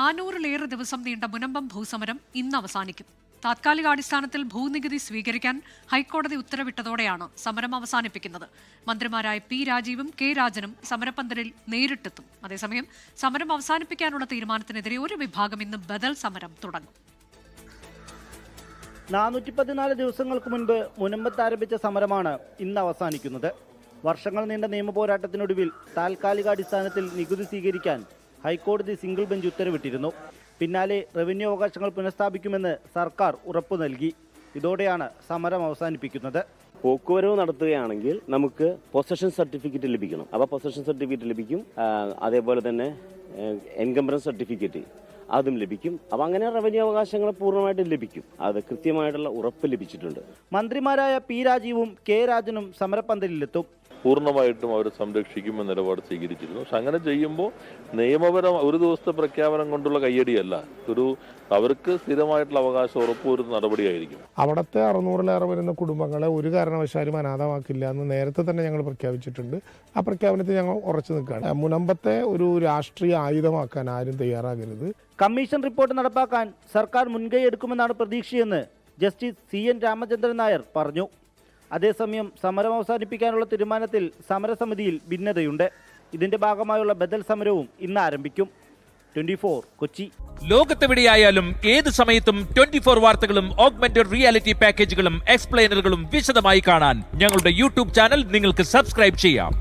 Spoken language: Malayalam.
400-ലേറെ ദിവസം നീണ്ട മുനമ്പം ഭൂസമരം ഇന്ന് അവസാനിക്കും. താത്കാലികാടിസ്ഥാനത്തിൽ ഭൂനികുതി സ്വീകരിക്കാൻ ഹൈക്കോടതി ഉത്തരവിട്ടതോടെയാണ് സമരം അവസാനിപ്പിക്കുന്നത്. മന്ത്രിമാരായ പി രാജീവും കെ രാജനും സമരപ്പന്തലിൽ നേരിട്ടെത്തും. അതേസമയം സമരം അവസാനിപ്പിക്കാനുള്ള തീരുമാനത്തിനെതിരെ ഒരു വിഭാഗം ഇന്ന് ബദൽ സമരം തുടങ്ങും. 414 ദിവസങ്ങൾക്ക് മുൻപ് മുനമ്പത്ത് ആരംഭിച്ച സമരമാണ് ഇന്ന് അവസാനിക്കുന്നത്. വർഷങ്ങൾ നീണ്ട നിയമപോരാട്ടത്തിനൊടുവിൽ താൽക്കാലികാടിസ്ഥാനത്തിൽ നികുതി സ്വീകരിക്കാൻ ഹൈക്കോടതി സിംഗിൾ ബെഞ്ച് ഉത്തരവിട്ടിരുന്നു. പിന്നാലെ റവന്യൂ അവകാശങ്ങൾ പുനഃസ്ഥാപിക്കുമെന്ന് സർക്കാർ ഉറപ്പു നൽകി. ഇതോടെയാണ് സമരം അവസാനിപ്പിക്കുന്നത്. പോക്കുവരവ് നടത്തുകയാണെങ്കിൽ നമുക്ക് പൊസഷൻ സർട്ടിഫിക്കറ്റ് ലഭിക്കണം. അപ്പോൾ പൊസഷൻ സർട്ടിഫിക്കറ്റ് ലഭിക്കും. അതേപോലെ തന്നെ എൻകംബറൻസ് സർട്ടിഫിക്കറ്റ് അതും ലഭിക്കും. അപ്പം അങ്ങനെ റവന്യൂ അവകാശങ്ങൾ പൂർണ്ണമായിട്ടും ലഭിക്കും. അത് കൃത്യമായിട്ടുള്ള ഉറപ്പ് ലഭിച്ചിട്ടുണ്ട്. മന്ത്രിമാരായ പി രാജീവും കെ രാജനും സമരപ്പന്തലിലെത്തും. പൂർണ്ണമായിട്ടും അവർ സംരക്ഷിക്കുമെന്ന നിലപാട് സ്വീകരിച്ചിരുന്നു. പക്ഷെ അങ്ങനെ ചെയ്യുമ്പോൾ നിയമപരം ഒരു ദിവസത്തെ പ്രഖ്യാപനം കൊണ്ടുള്ള കയ്യടിയല്ല, അവർക്ക് സ്ഥിരമായിട്ടുള്ള അവകാശം ഉറപ്പുവരുന്ന നടപടിയായിരിക്കും. അവിടുത്തെ 600-ലേറെ വരുന്ന കുടുംബങ്ങളെ ഒരു കാരണവശാലും അനാഥമാക്കില്ല എന്ന് നേരത്തെ തന്നെ ഞങ്ങൾ പ്രഖ്യാപിച്ചിട്ടുണ്ട്. ആ പ്രഖ്യാപനത്തിൽ ഞങ്ങൾ ഉറച്ചു നിൽക്കുകയാണ്. മുനമ്പത്തെ ഒരു രാഷ്ട്രീയ ആയുധമാക്കാൻ ആരും തയ്യാറാകരുത്. കമ്മീഷൻ റിപ്പോർട്ട് നടപ്പാക്കാൻ സർക്കാർ മുൻകൈ എടുക്കുമെന്നാണ് പ്രതീക്ഷയെന്ന് ജസ്റ്റിസ് CN രാമചന്ദ്രൻ നായർ പറഞ്ഞു. അതേസമയം സമരം അവസാനിപ്പിക്കാനുള്ള തീരുമാനത്തിൽ സമരസമിതിയിൽ ഭിന്നതയുണ്ട്. ഇതിന്റെ ഭാഗമായുള്ള ബദൽ സമരവും ഇന്ന് ആരംഭിക്കും. 24 കൊച്ചി. ലോകത്തെവിടെയായാലും ഏത് സമയത്തും 24 വാർത്തകളും ഓഗ്മെന്റഡ് റിയാലിറ്റി പാക്കേജുകളും എക്സ്പ്ലെയിനറുകളും വിശദമായി കാണാൻ ഞങ്ങളുടെ യൂട്യൂബ് ചാനൽ നിങ്ങൾക്ക് സബ്സ്ക്രൈബ് ചെയ്യാം.